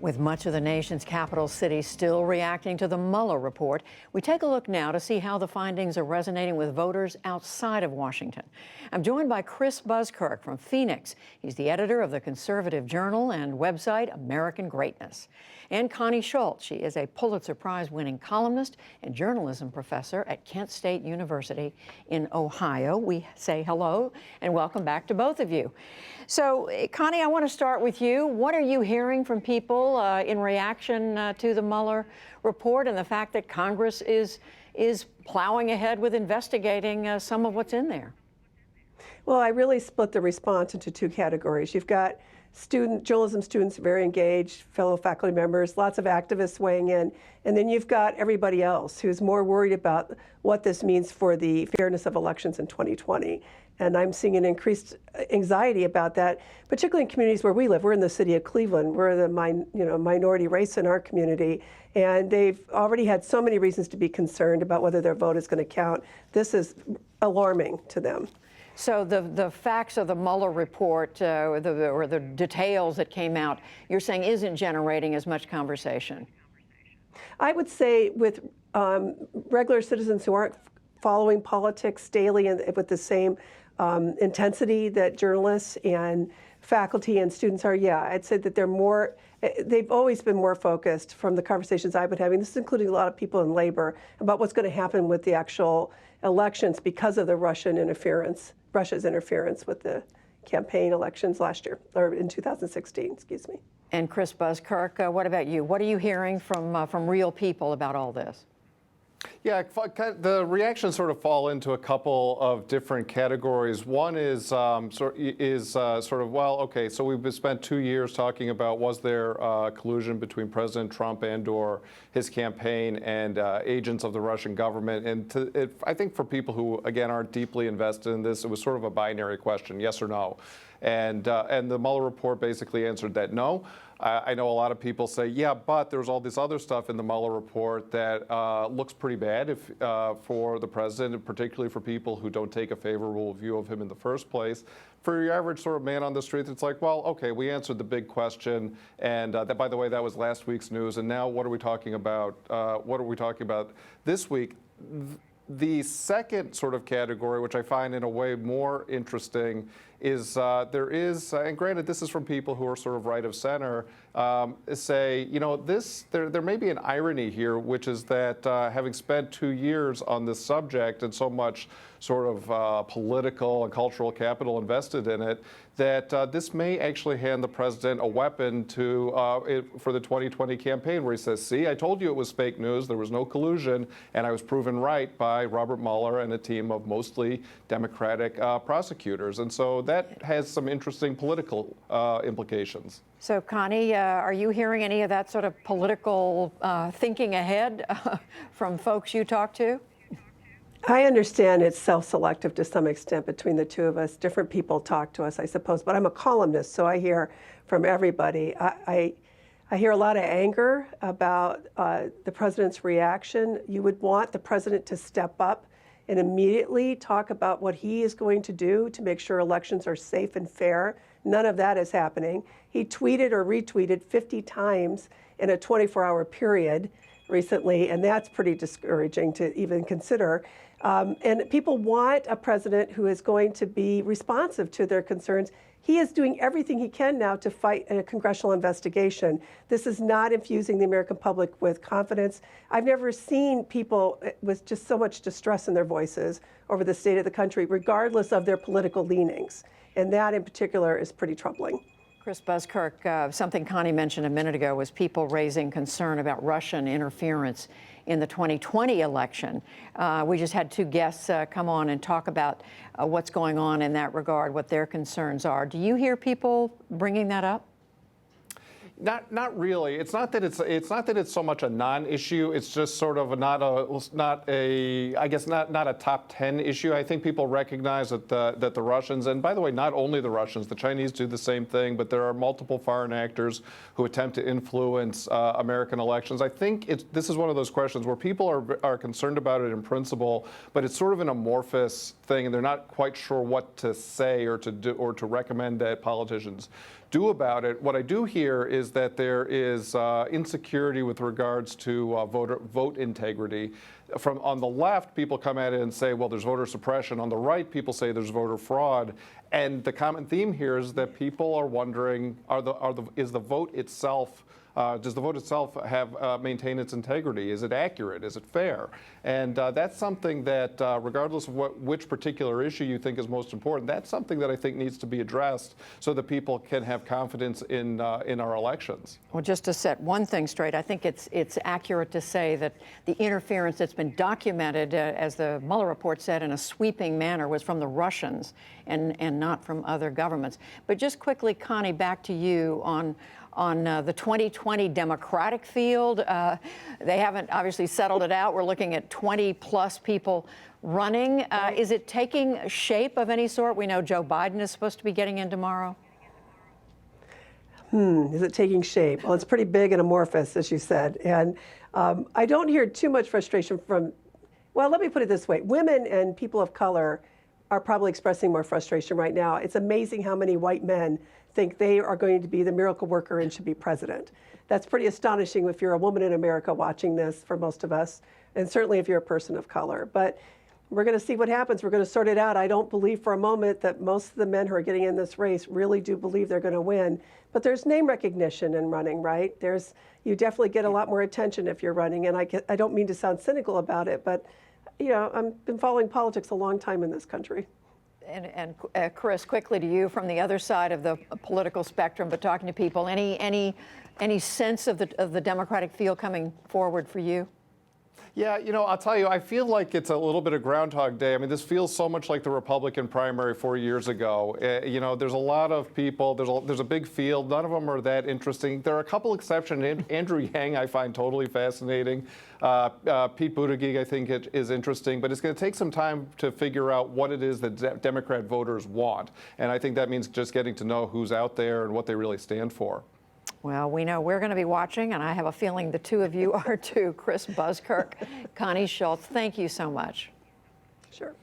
With much of the nation's capital city still reacting to the Mueller report, we take a look now to see how the findings are resonating with voters outside of Washington. I'm joined by Chris Buskirk from Phoenix. He's the editor of the conservative journal and website American Greatness. And Connie Schultz. She is a Pulitzer Prize-winning columnist and journalism professor at Kent State University in Ohio. We say hello and welcome back to both of you. So, Connie, I want to start with you. What are you hearing from people in reaction to the Mueller report and the fact that Congress is plowing ahead with investigating some of what's in there? Well, I really split the response into two categories. You've got journalism students, very engaged, fellow faculty members, lots of activists weighing in, and then you've got everybody else who's more worried about what this means for the fairness of elections in 2020. And I'm seeing an increased anxiety about that, particularly in communities where we live. We're in the city of Cleveland. We're the minority race in our community, and they've already had so many reasons to be concerned about whether their vote is going to count. This is alarming to them. So the facts of the Mueller report or the details that came out, you're saying isn't generating as much conversation? I would say with regular citizens who aren't following politics daily and with the same intensity that journalists and faculty and students are, yeah, I'd say that they've always been more focused from the conversations I've been having, this is including a lot of people in labor, about what's going to happen with the actual elections because of the Russia's interference with the campaign elections last year, or in 2016, excuse me. And Chris Buskirk, what about you? What are you hearing from real people about all this? Yeah, the reactions sort of fall into a couple of different categories. One is sort of, well, okay, so we've spent 2 years talking about was there collusion between President Trump and/or his campaign and agents of the Russian government. And I think for people who, again, aren't deeply invested in this, it was sort of a binary question, yes or no. And the Mueller report basically answered that no. I know a lot of people say, yeah, but there's all this other stuff in the Mueller report that looks pretty bad for the president, and particularly for people who don't take a favorable view of him in the first place. For your average sort of man on the street, it's like, well, okay, we answered the big question, and that, by the way, that was last week's news. And now, what are we talking about? What are we talking about this week? The second sort of category, which I find in a way more interesting, is there is, and granted this is from people who are sort of right of center, say, you know, there may be an irony here, which is that having spent 2 years on this subject and so much sort of political and cultural capital invested in it, that this may actually hand the president a weapon for the 2020 campaign, where he says, see, I told you it was fake news, there was no collusion, and I was proven right by Robert Mueller and a team of mostly Democratic prosecutors. And so that has some interesting political implications. So, Connie, are you hearing any of that sort of political thinking ahead from folks you talk to? I understand it's self-selective to some extent between the two of us. Different people talk to us, I suppose, but I'm a columnist, so I hear from everybody. I hear a lot of anger about the president's reaction. You would want the president to step up and immediately talk about what he is going to do to make sure elections are safe and fair. None of that is happening. He tweeted or retweeted 50 times in a 24-hour period recently, and that's pretty discouraging to even consider. And people want a president who is going to be responsive to their concerns. He is doing everything he can now to fight a congressional investigation. This is not infusing the American public with confidence. I've never seen people with just so much distress in their voices over the state of the country, regardless of their political leanings. And that in particular is pretty troubling. Chris Buskirk, something Connie mentioned a minute ago was people raising concern about Russian interference in the 2020 election. We just had two guests come on and talk about what's going on in that regard, what their concerns are. Do you hear people bringing that up? Not really. It's not that it's so much a non-issue. It's just sort of not a top 10 issue. I think people recognize that the Russians, and by the way, not only the Russians, the Chinese do the same thing, but there are multiple foreign actors who attempt to influence American elections. I think this is one of those questions where people are concerned about it in principle, but it's sort of an amorphous thing, and they're not quite sure what to say or to do or to recommend that politicians do about it. What I do hear is that there is insecurity with regards to vote integrity. From on the left, people come at it and say, well, there's voter suppression. On the right, people say there's voter fraud. And the common theme here is that people are wondering, is the vote itself does the vote itself have maintain its integrity? Is it accurate? Is it fair? And that's something that, regardless of which particular issue you think is most important, that's something that I think needs to be addressed so that people can have confidence in our elections. Well, just to set one thing straight, I think it's accurate to say that the interference that's been documented, as the Mueller report said, in a sweeping manner, was from the Russians and not from other governments. But just quickly, Connie, back to you on the 2020 Democratic field. They haven't obviously settled it out. We're looking at 20-plus people running. Is it taking shape of any sort? We know Joe Biden is supposed to be getting in tomorrow. Is it taking shape? Well, it's pretty big and amorphous, as you said. And I don't hear too much frustration from, well, let me put it this way. Women and people of color are probably expressing more frustration right now. It's amazing how many white men think they are going to be the miracle worker and should be president. That's pretty astonishing if you're a woman in America watching this, for most of us, and certainly if you're a person of color. But we're going to see what happens. We're going to sort it out. I don't believe for a moment that most of the men who are getting in this race really do believe they're going to win. But there's name recognition in running, right? You definitely get a lot more attention if you're running. And I don't mean to sound cynical about it, but you know, I've been following politics a long time in this country. And Chris, quickly to you from the other side of the political spectrum, but talking to people, any sense of the Democratic field coming forward for you? Yeah, you know, I'll tell you, I feel like it's a little bit of Groundhog Day. I mean, this feels so much like the Republican primary 4 years ago. You know, there's a lot of people, there's a big field. None of them are that interesting. There are a couple exceptions. Andrew Yang I find totally fascinating. Pete Buttigieg I think is interesting, but it's going to take some time to figure out what it is that Democrat voters want. And I think that means just getting to know who's out there and what they really stand for. Well, we know we're going to be watching, and I have a feeling the two of you are too. Chris Buskirk, Connie Schultz, thank you so much. Sure.